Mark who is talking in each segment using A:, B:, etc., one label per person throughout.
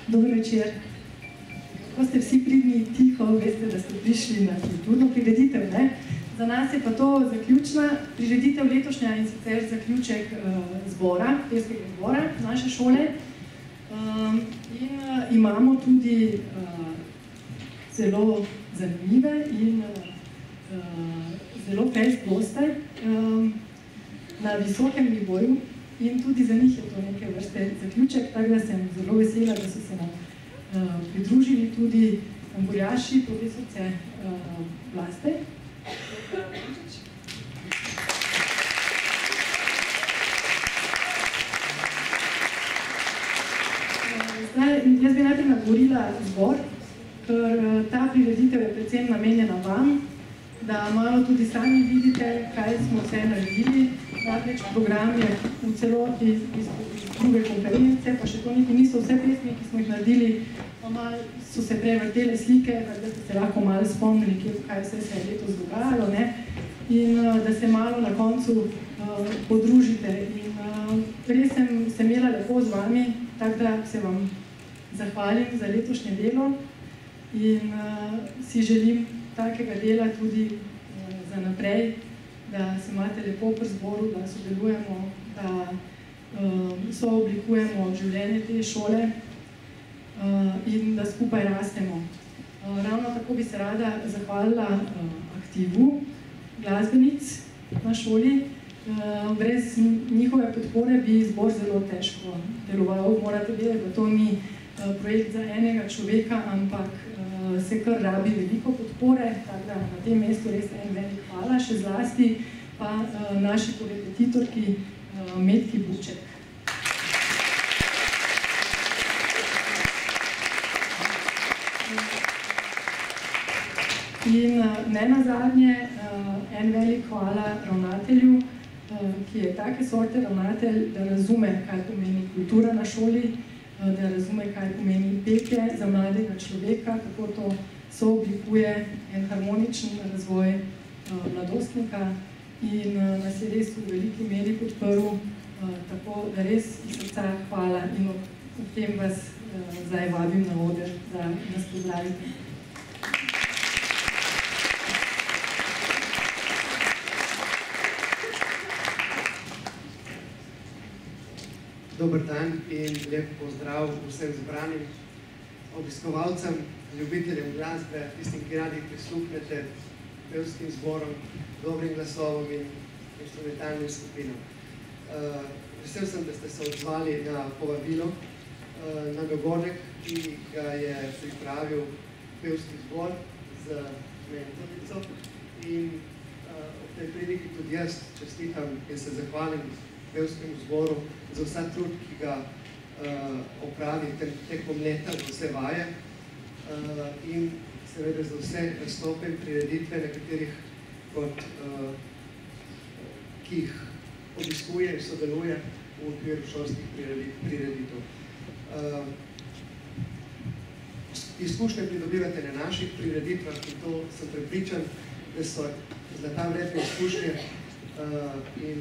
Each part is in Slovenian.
A: Dober večer. Ko ste vsi pridni tiho, veste, da ste prišli na kulturno prireditev, ne? Za nas je pa to zaključna prireditev letošnja in sicer zaključek zbora, pevskega zbora naše šole. In imamo tudi zelo zanimive in zelo fest goste na visokem nivoju in tudi za njih je to neke vrste zaključek, tako da sem zelo vesela, da so se nam pridružili tudi tamburaši, profesorce Vlaste. Jaz bi najprej nagovorila zbor, ker ta prireditev je predvsem namenjena vam, da malo tudi sami vidite, kaj smo vse naredili. Namreč program je v celoti iz druge konference, pa še to niti niso vse pesmi, ki smo jih naredili, pa malo so se prevrtele slike, da ste se lahko malo spomnili, kaj vse se je letos dogajalo, ne? In da se malo na koncu podružite. In res sem imela lepo z vami, tako da se vam zahvalim za letošnje delo in si želim takega dela tudi za naprej, da se imate lepo pri zboru, da sodelujemo, da sooblikujemo življenje te šole in da skupaj rastemo. Ravno tako bi se rada zahvalila aktivu glasbenic na šoli. Brez njihove podpore bi zbor zelo težko deloval. Morate vedeti, da to ni projekt za enega človeka, ampak se kar rabi veliko podpore, tako da na tem mestu res en velik hvala, še zlasti pa naši korepetitorki Metki Buček. In ne nazadnje en velik hvala ravnatelju, ki je take sorte ravnatelj, da razume, kaj pomeni kultura na šoli, da razume, kaj pomeni petje za mladega človeka, kako to sooblikuje en harmoničen razvoj mladostnika in nas je res v veliki meri podprl, tako da res iz srca hvala in ob tem vas zdaj vabim na oder, da nas pozdravite.
B: Dober dan in lep pozdrav vsem zbranim obiskovalcem, ljubiteljem glasbe, tistim, ki radi prisluhnete pevskim zborom, dobrim glasovom in instrumentalnim skupinam. Vesel sem, da ste se odzvali na povabilo, na dogodek, ki ga je pripravil pevski zbor z mentorico in ob tej priliki tudi jaz čestitam in se zahvalim pevskemu zboru za vsa trud, ki ga opravi tekom leta, za vse vaje in seveda za vse nastope in prireditve, na katerih ki jih obiskuje in sodeluje v okviru šolskih prireditev. Izkušnje pridobivate na naših prireditvah in to sem prepričan, da so zlata vredne izkušnje in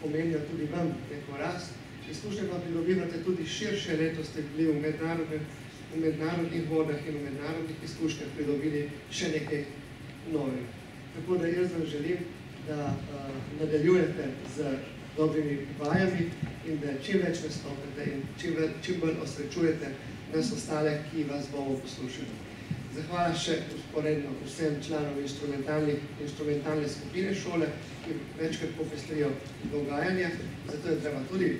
B: pomenijo tudi vam neko rast. Izkušnje pa pridobivate tudi širše, letos ste bili v mednarodnih vodah in v mednarodnih izkušnjah pridobili še nekaj novega. Tako da jaz vam želim, da nadaljujete z dobrimi vajami in da čim več nastopate in čim bolj osrečujete nas ostale, ki vas bomo poslušali. Zahvala še usporedno vsem članom instrumentalne skupine šole, ki večkrat popestrijo dogajanja, zato je treba tudi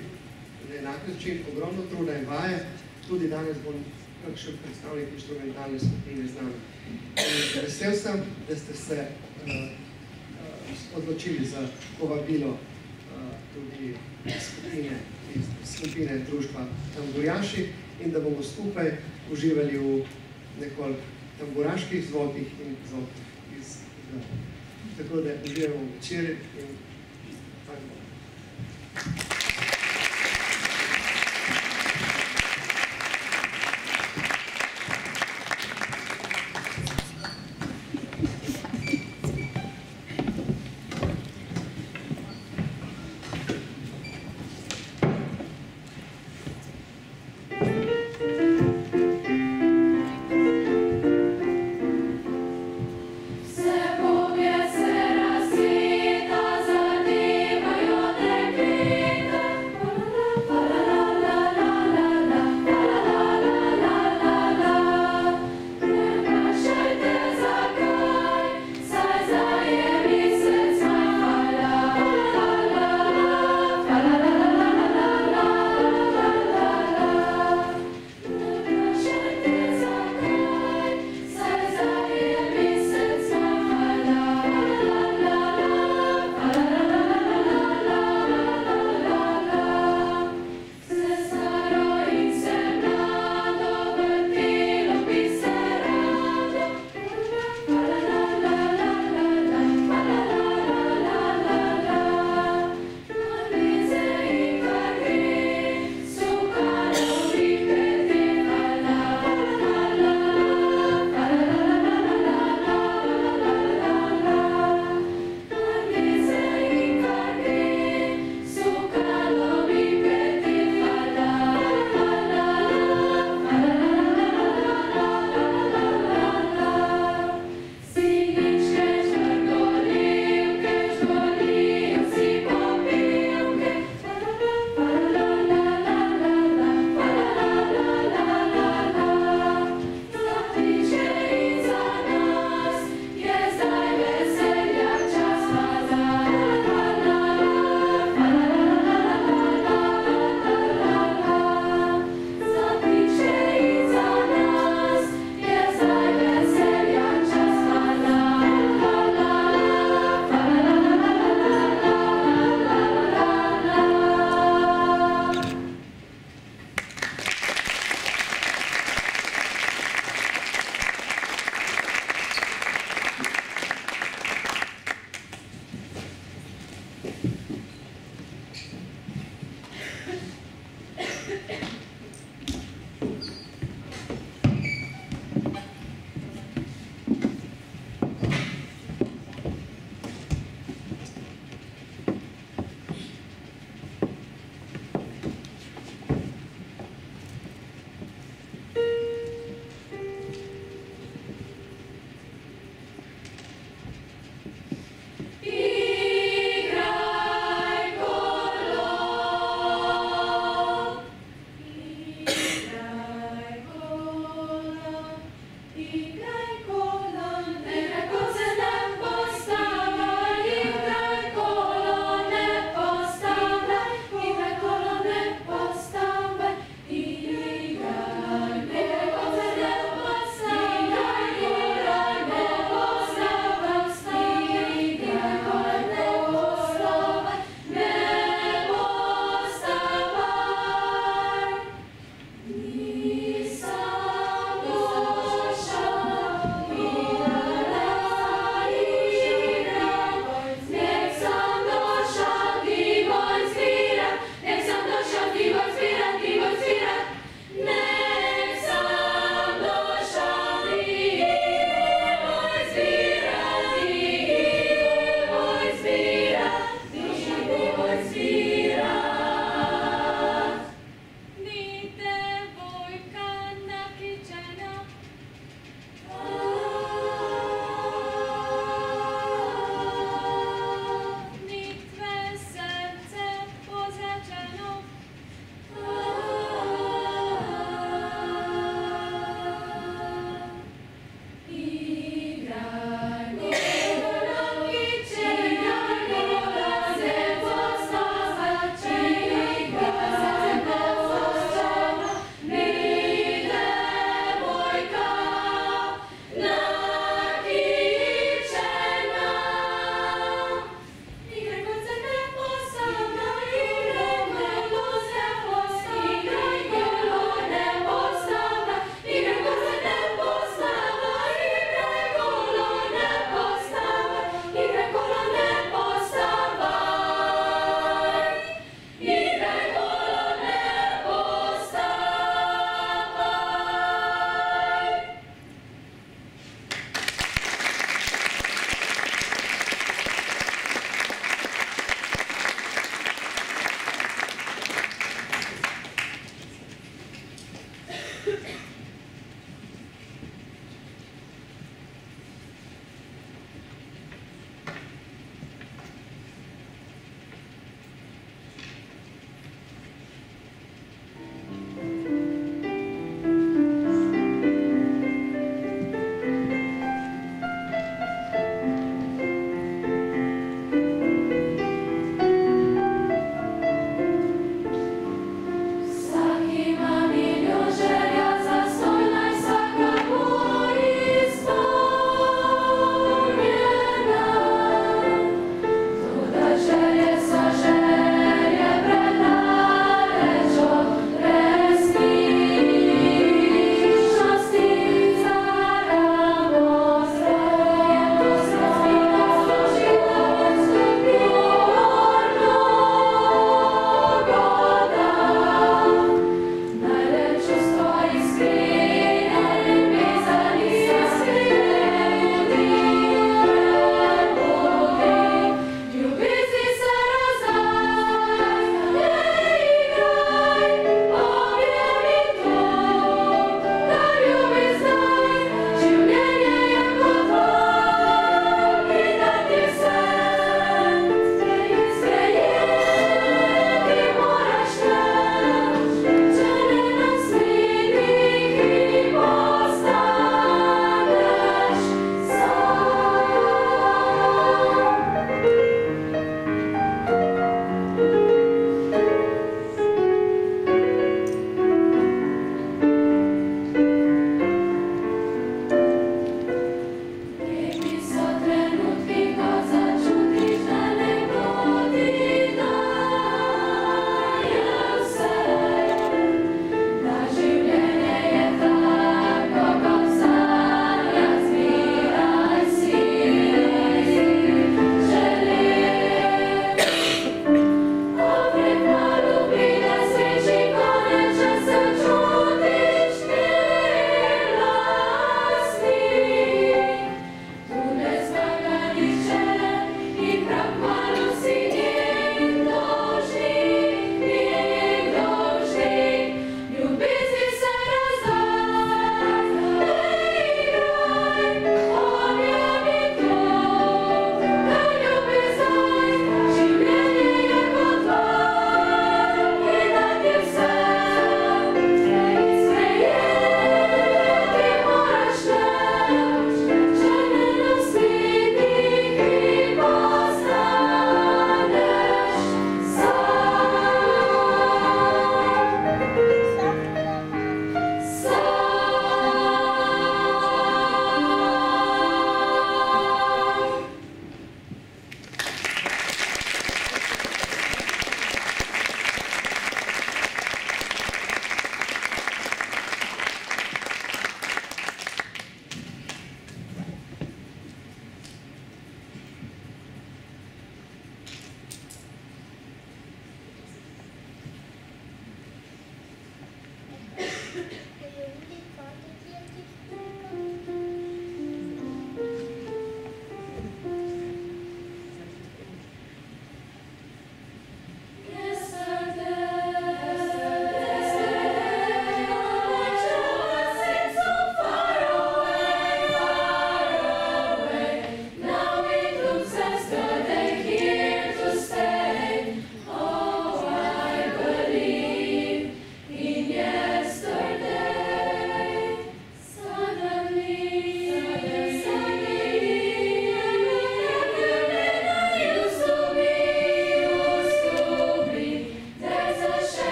B: na enak način ogromno truda in vaje, tudi danes bom kakšen predstavnik instrumentalne skupine z nami. Vesel sem, da ste se odločili za povabilo tudi skupine društva Tamburaši in da bomo skupaj uživali v nekoliko tamburaških zvokih in zvokih iz Tako da uživamo v večeri in tako.